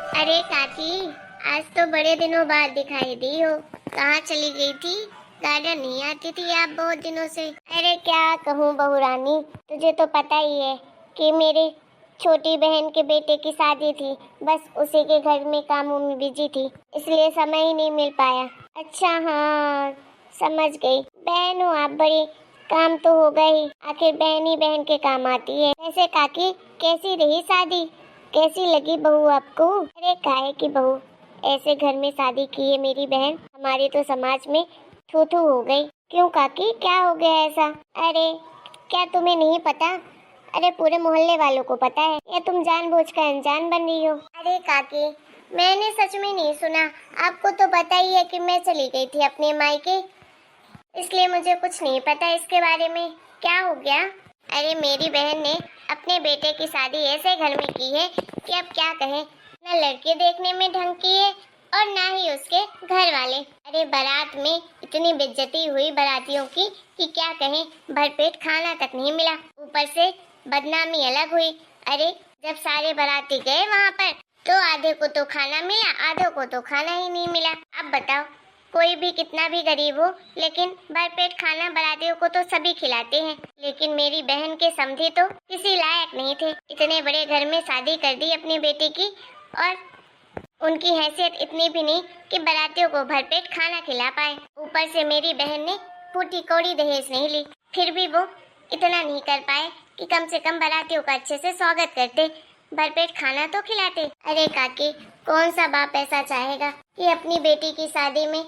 अरे काकी, आज तो बड़े दिनों बाद दिखाई दी हो। कहाँ चली गई थी? गार्डन नहीं आती थी आप बहुत दिनों से। अरे क्या कहूँ बहू रानी, तुझे तो पता ही है कि मेरी छोटी बहन के बेटे की शादी थी। बस उसी के घर में कामों में बिजी थी, इसलिए समय ही नहीं मिल पाया। अच्छा हाँ, समझ गई। बहन हो आप बड़ी, काम तो होगा ही। आखिर बहन ही बहन के काम आती है। वैसे काकी, कैसी रही शादी? कैसी लगी बहू आपको? अरे काहे की बहू, ऐसे घर में शादी की है मेरी बहन, हमारे तो समाज में थू थू हो गई। क्यों काकी, क्या हो गया ऐसा? अरे क्या तुम्हें नहीं पता? अरे पूरे मोहल्ले वालों को पता है, या तुम जानबूझकर अनजान बन रही हो? अरे काकी, मैंने सच में नहीं सुना। आपको तो पता ही है कि मैं चली गई थी अपने मायके, इसलिए मुझे कुछ नहीं पता इसके बारे में। क्या हो गया? अरे मेरी बहन ने अपने बेटे की शादी ऐसे घर में की है कि अब क्या कहें। न लड़के देखने में ढंग की है और ना ही उसके घर वाले। अरे बारात में इतनी बेइज्जती हुई बारातियों की कि क्या कहें, भरपेट खाना तक नहीं मिला। ऊपर से बदनामी अलग हुई। अरे जब सारे बाराती गए वहाँ पर, तो आधे को तो खाना मिला, आधे को तो खाना ही नहीं मिला। अब बताओ, कोई भी कितना भी गरीब हो, लेकिन भरपेट खाना बारातियों को तो सभी खिलाते हैं। लेकिन मेरी बहन के समधी तो किसी लायक नहीं थे। इतने बड़े घर में शादी कर दी अपने बेटे की, और उनकी हैसियत इतनी भी नहीं कि बारातियों को भरपेट खाना खिला पाए। ऊपर से मेरी बहन ने फूटी कौड़ी दहेज नहीं ली, फिर भी वो इतना नहीं कर पाए कि कम से कम बारातियों का अच्छे से स्वागत करते, भरपेट खाना तो खिलाते। अरे काकी, कौन सा बाप ऐसा चाहेगा कि अपनी बेटी की शादी में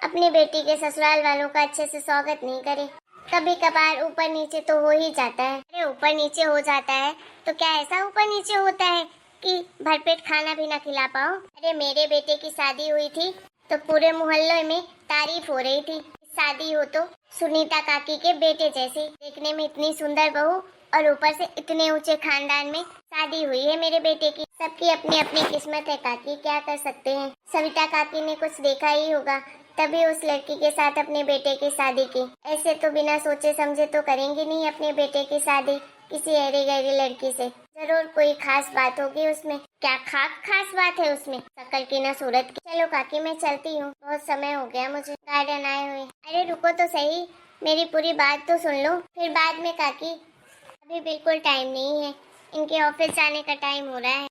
अपनी बेटी के ससुराल वालों का अच्छे से स्वागत नहीं करे? कभी कभार ऊपर नीचे तो हो ही जाता है। अरे ऊपर नीचे हो जाता है तो क्या ऐसा ऊपर नीचे होता है कि भरपेट खाना भी ना खिला पाओ? अरे मेरे बेटे की शादी हुई थी तो पूरे मोहल्ले में तारीफ हो रही थी। शादी हो तो सुनीता काकी के बेटे जैसी, देखने में इतनी सुंदर बहू, और ऊपर से इतने ऊंचे खानदान में शादी हुई है मेरे बेटे की। सबकी अपनी अपनी किस्मत है काकी, क्या कर सकते हैं। सविता काकी ने कुछ देखा ही होगा, तभी उस लड़की के साथ अपने बेटे की शादी की। ऐसे तो बिना सोचे समझे तो करेंगे नहीं अपने बेटे की शादी किसी अरे गहरी लड़की से। जरूर कोई खास बात होगी उसमें। क्या खास बात है उसमें? शक्ल की ना सूरत की। चलो काकी, मैं चलती हूँ, बहुत समय हो गया मुझे गार्डन आए हुए। अरे रुको तो सही, मेरी पूरी बात तो सुन लो, फिर बाद में काकी। अभी बिल्कुल टाइम नहीं है, इनके ऑफिस जाने का टाइम हो रहा है।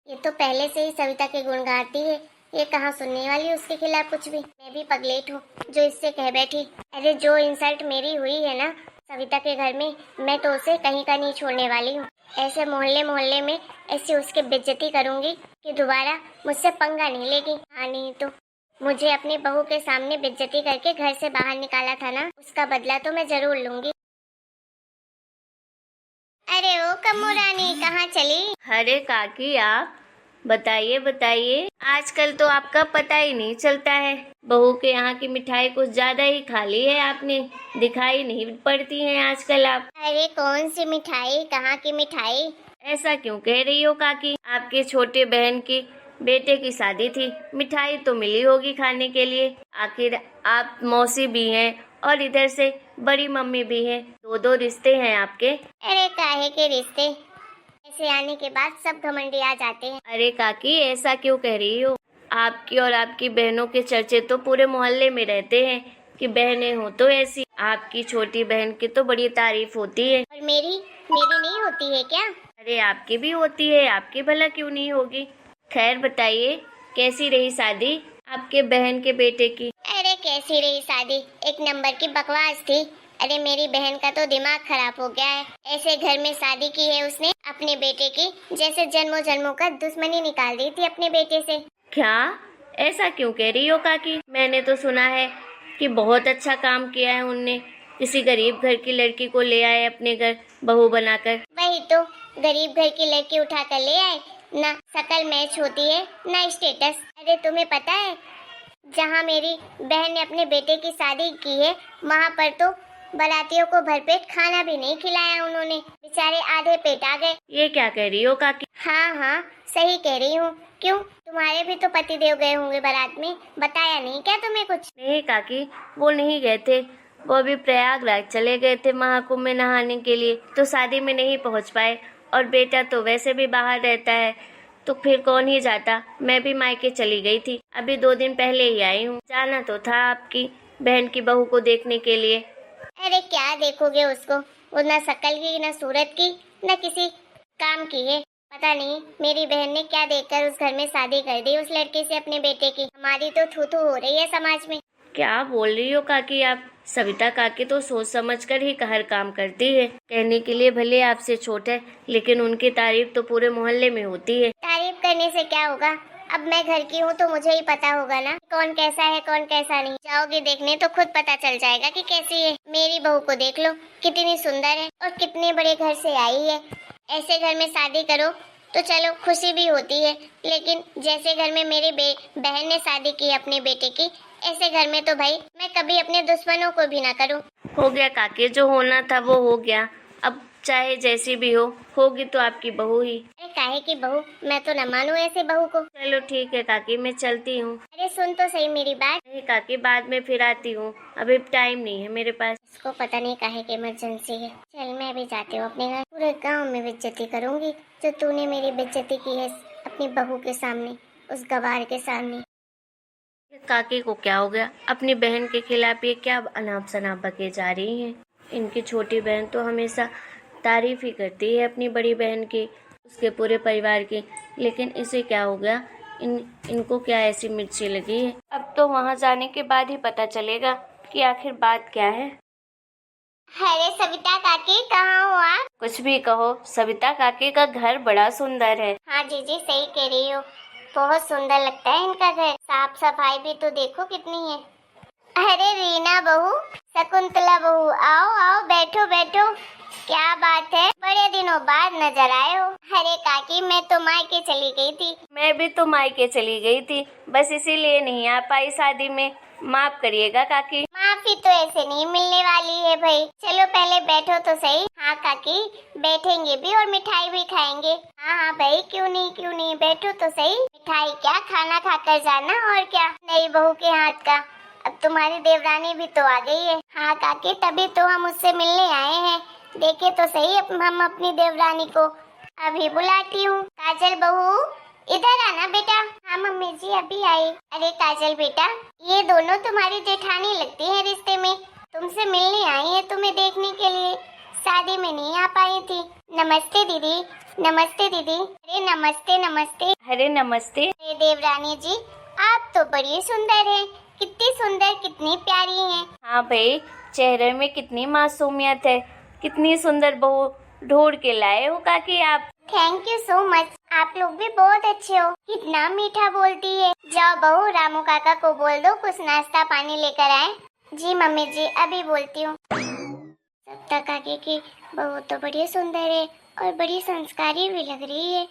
ये तो पहले से ही सविता के गुण गाती है, ये कहाँ सुनने वाली उसके खिलाफ कुछ भी। मैं भी पगलेट हूँ जो इससे कह बैठी। अरे जो इंसल्ट मेरी हुई है ना सविता के घर में, मैं तो उसे कहीं का नहीं छोड़ने वाली हूँ। ऐसे मोहल्ले मोहल्ले में ऐसी उसकी बेइज्जती करूंगी कि दोबारा मुझसे पंगा नहीं लेगी। हाँ नहीं तो मुझे अपनी बहू के सामने बेइज्जती करके घर से बाहर निकाला था ना, उसका बदला तो मैं जरूर लूंगी। अरे ओ कम्मू रानी, कहाँ चली? अरे काकी, आप बताइए बताइए। आजकल तो आपका पता ही नहीं चलता है। बहू के यहाँ की मिठाई कुछ ज्यादा ही खा ली है आपने, दिखाई नहीं पड़ती हैं आजकल आप। अरे कौन सी मिठाई, कहाँ की मिठाई? ऐसा क्यों कह रही हो काकी? आपके छोटे बहन की बेटे की शादी थी, मिठाई तो मिली होगी खाने के लिए। आखिर आप मौसी भी हैं और इधर से बड़ी मम्मी भी हैं, दो दो रिश्ते हैं आपके। अरे काहे के रिश्ते, ऐसे आने के बाद सब घमंडी आ जाते हैं। अरे काकी, ऐसा क्यों कह रही हो? आपकी और आपकी बहनों के चर्चे तो पूरे मोहल्ले में रहते हैं कि बहनें हो तो ऐसी। आपकी छोटी बहन की तो बड़ी तारीफ होती है। और मेरी मेरी नहीं होती है क्या? अरे आपकी भी होती है, आपकी भला क्यों नहीं होगी। खैर बताइए, कैसी रही शादी आपके बहन के बेटे की? अरे कैसी रही शादी, एक नंबर की बकवास थी। अरे मेरी बहन का तो दिमाग खराब हो गया है। ऐसे घर में शादी की है उसने अपने बेटे की, जैसे जन्मों जन्मों का दुश्मनी निकाल दी थी अपने बेटे से। क्या? ऐसा क्यों कह रही हो काकी? मैंने तो सुना है कि बहुत अच्छा काम किया है उनने, किसी गरीब घर की लड़की को ले आए अपने घर बहू बनाकर। वही तो, गरीब घर की लड़की उठा कर ले आए, ना शकल मैच होती है ना स्टेटस। अरे तुम्हें पता है, जहाँ मेरी बहन ने अपने बेटे की शादी की है, वहाँ पर तो बारातियों को भरपेट खाना भी नहीं खिलाया उन्होंने, बेचारे आधे पेट आ गए। ये क्या कह रही हो काकी? हाँ हाँ, सही कह रही हूँ। क्यों, तुम्हारे भी तो पति देव गए होंगे बारात में, बताया नहीं क्या तुम्हें कुछ? नहीं काकी, वो नहीं गए थे। वो अभी प्रयागराज चले गए थे महाकुंभ में नहाने के लिए, तो शादी में नहीं पहुंच पाए। और बेटा तो वैसे भी बाहर रहता है, तो फिर कौन ही जाता। मैं भी मायके चली गई थी, अभी 2 दिन पहले ही आई हूँ। जाना तो था आपकी बहन की बहू को देखने के लिए। अरे क्या देखोगे उसको, वो ना शक्ल की ना सूरत की ना किसी काम की है। पता नहीं मेरी बहन ने क्या देखकर उस घर में शादी कर दी उस लड़के से अपने बेटे की। हमारी तो थू थू हो रही है समाज में। क्या बोल रही हो काकी आप? सविता काकी तो सोच समझ कर ही हर काम करती है। कहने के लिए भले आपसे छोट है, लेकिन उनकी तारीफ तो पूरे मोहल्ले में होती है। तारीफ करने से क्या होगा, अब मैं घर की हूँ तो मुझे ही पता होगा ना कौन कैसा है कौन कैसा नहीं। जाओगे देखने तो खुद पता चल जाएगा कि कैसी है। मेरी बहू को देख लो, कितनी सुंदर है और कितने बड़े घर से आई है। ऐसे घर में शादी करो तो चलो खुशी भी होती है, लेकिन जैसे घर में मेरी बहन ने शादी की अपने बेटे की, ऐसे घर में तो भाई मैं कभी अपने दुश्मनों को भी ना करूं। हो गया काकी, जो होना था वो हो गया। अब चाहे जैसी भी हो, होगी तो आपकी बहू ही। अरे काहे की बहू, मैं तो न मानूं ऐसे बहू को। चलो ठीक है काकी, मैं चलती हूँ। अरे सुन तो सही मेरी बात। नहीं काकी, बाद में फिर आती हूँ, अभी टाइम नहीं है मेरे पास। इसको पता नहीं काहे की इमरजेंसी है। चल मैं भी जाती हूँ अपने घर। पूरे गांव में बेइज्जती करूंगी जो तूने मेरी बेइज्जती की है अपनी बहू के सामने, उस गवार के सामने। काकी को क्या हो गया? अपनी बहन के खिलाफ ये क्या अनाप शनाप बके जा रही हैं। इनकी छोटी बहन तो हमेशा तारीफ ही करती है अपनी बड़ी बहन की, उसके पूरे परिवार की, लेकिन इसे क्या हो गया? इनको क्या ऐसी मिर्ची लगी है? अब तो वहाँ जाने के बाद ही पता चलेगा कि आखिर बात क्या है। अरे सविता काकी कहाँ हो आप? कुछ भी कहो, सविता काकी का घर बड़ा सुंदर है। हाँ जीजी सही कह रही हो, बहुत सुंदर लगता है इनका घर। साफ सफाई भी तो देखो कितनी है। अरे रीना बहू, शकुंतला बहू, आओ आओ बैठो बैठो। क्या बात है, बड़े दिनों बाद नजर आए हो। अरे काकी मैं तो मायके चली गई थी। मैं भी तो मायके चली गई थी, बस इसीलिए नहीं आ पाई शादी में। माफ करिएगा काकी। माफी तो ऐसे नहीं मिलने वाली है भाई। चलो पहले बैठो तो सही। हाँ काकी बैठेंगे भी और मिठाई भी खाएंगे। हाँ हाँ भाई क्यों नहीं बैठो तो सही। मिठाई क्या, खाना खाकर जाना और क्या, नई बहू के हाथ का। अब तुम्हारी देवरानी भी तो आ गई है। हाँ काकी तभी तो हम उससे मिलने आए हैं। देखे तो सही हम अपनी देवरानी को। अभी बुलाती हूँ। काजल बहू इधर आना बेटा। हाँ मम्मी जी अभी आई। अरे काजल बेटा, ये दोनों तुम्हारी जेठानी लगती है रिश्ते में। तुमसे मिलने आई है तुम्हें देखने के लिए, शादी में नहीं आ पाई थी। नमस्ते दीदी। नमस्ते दीदी। अरे नमस्ते नमस्ते। अरे नमस्ते। अरे देवरानी जी आप तो बड़ी सुंदर है, कितनी सुंदर कितनी प्यारी है। हाँ भाई, चेहरे में कितनी मासूमियत है। कितनी सुंदर बहू ढूंढ के लाए हो काकी आप। थैंक यू सो मच, आप लोग भी बहुत अच्छे हो। कितना मीठा बोलती है। जाओ बहू रामू काका को बोल दो कुछ नाश्ता पानी लेकर आए। जी मम्मी जी अभी बोलती हूँ। सविता काकी की बहू तो बड़ी सुंदर है और बड़ी संस्कारी भी लग रही है,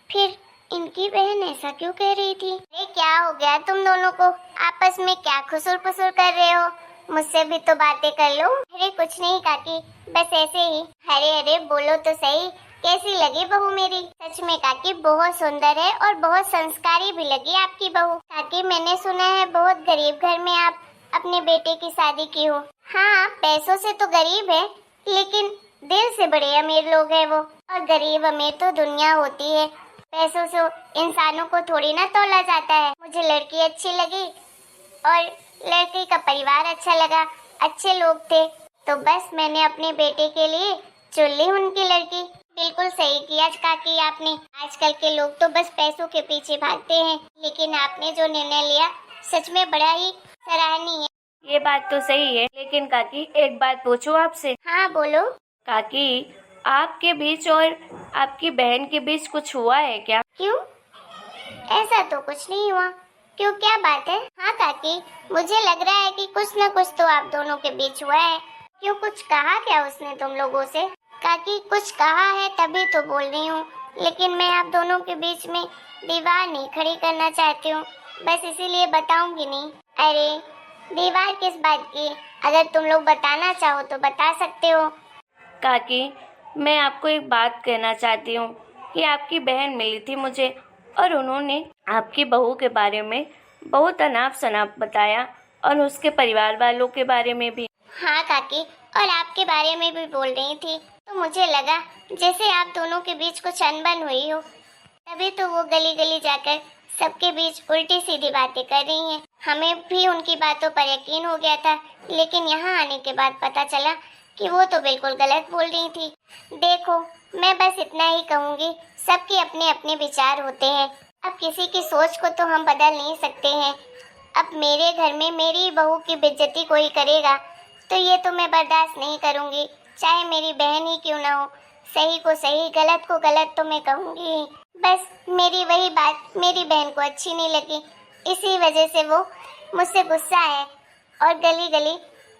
फिर इनकी बहन ऐसा क्यों कह रही थी? अरे क्या हो गया तुम दोनों को, आपस में क्या खुसुर फुसुर कर रहे हो? मुझसे भी तो बातें कर लो। अरे कुछ नहीं काकी, बस ऐसे ही। अरे अरे बोलो तो सही, कैसी लगी बहू मेरी? सच में काकी बहुत सुंदर है और बहुत संस्कारी भी लगी आपकी बहू। काकी मैंने सुना है बहुत गरीब घर में आप अपने बेटे की शादी की हो। हाँ पैसों से तो गरीब है, लेकिन दिल से बड़े अमीर लोग हैं वो। और गरीब अमीर तो दुनिया होती है, पैसों से इंसानों को थोड़ी ना तोला जाता है। मुझे लड़की अच्छी लगी और लड़की का परिवार अच्छा लगा, अच्छे लोग थे, तो बस मैंने अपने बेटे के लिए चुन ली उनकी लड़की। बिल्कुल सही किया काकी आपने। आजकल के लोग तो बस पैसों के पीछे भागते हैं, लेकिन आपने जो निर्णय लिया सच में बड़ा ही सराहनीय है। ये बात तो सही है, लेकिन काकी एक बात पूछूं आपसे? हाँ बोलो। काकी आपके बीच और आपकी बहन के बीच कुछ हुआ है क्या? क्यों, ऐसा तो कुछ नहीं हुआ। क्यों क्या बात है? हाँ काकी मुझे लग रहा है कि कुछ न कुछ तो आप दोनों के बीच हुआ है। क्यों कुछ कहा क्या उसने तुम लोगों से? काकी कुछ कहा है तभी तो बोल रही हूँ, लेकिन मैं आप दोनों के बीच में दीवार नहीं खड़ी करना चाहती हूँ, बस इसीलिए बताऊंगी नहीं। अरे दीवार किस बात की? अगर तुम लोग बताना चाहो तो बता सकते हो। काकी मैं आपको एक बात कहना चाहती हूँ कि आपकी बहन मिली थी मुझे और उन्होंने आपकी बहू के बारे में बहुत अनाप शनाप बताया और उसके परिवार वालों के बारे में भी। हाँ काकी, और आपके बारे में भी बोल रही थी, तो मुझे लगा जैसे आप दोनों के बीच कुछ अनबन हुई हो, अभी तो वो गली गली जाकर सबके बीच उल्टी सीधी बातें कर रही हैं। हमें भी उनकी बातों पर यकीन हो गया था, लेकिन यहाँ आने के बाद पता चला कि वो तो बिल्कुल गलत बोल रही थी। देखो, मैं बस इतना ही कहूँगी, सबके अपने अपने विचार होते हैं। अब किसी की सोच को तो हम बदल नहीं सकते हैं। अब मेरे घर में मेरी बहू की बेइज्जती कोई करेगा तो ये तो मैं बर्दाश्त नहीं करूँगी, चाहे मेरी बहन ही क्यों ना हो। सही को सही, गलत को गलत तो मैं कहूँगी ही। बस मेरी वही बात मेरी बहन को अच्छी नहीं लगी, इसी वजह से वो मुझसे गुस्सा है और गली गली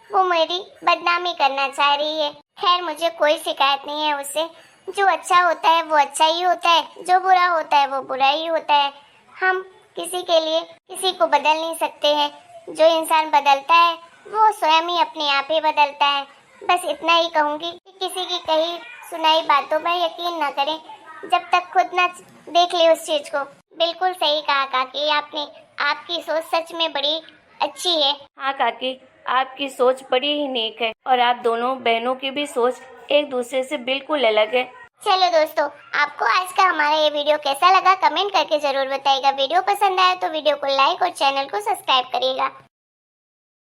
वो मेरी बदनामी करना चाह रही है। खैर, मुझे कोई शिकायत नहीं है उससे। जो अच्छा होता है वो अच्छा ही होता है, जो बुरा होता है वो बुरा ही होता है। हम किसी के लिए किसी को बदल नहीं सकते हैं। जो इंसान बदलता है वो स्वयं ही अपने आप ही बदलता है। बस इतना ही कहूँगी कि किसी की कही सुनाई बातों पर यकीन न करें जब तक खुद न देख ले उस चीज को। बिल्कुल सही कहा काकी आपने, आपकी सोच सच में बड़ी अच्छी है। हाँ काकी, आपकी सोच बड़ी ही नेक है और आप दोनों बहनों की भी सोच एक दूसरे से बिल्कुल अलग है। चलो दोस्तों, आपको आज का हमारा ये वीडियो कैसा लगा कमेंट करके जरूर बताइएगा। वीडियो पसंद आया तो वीडियो को लाइक और चैनल को सब्सक्राइब करिएगा।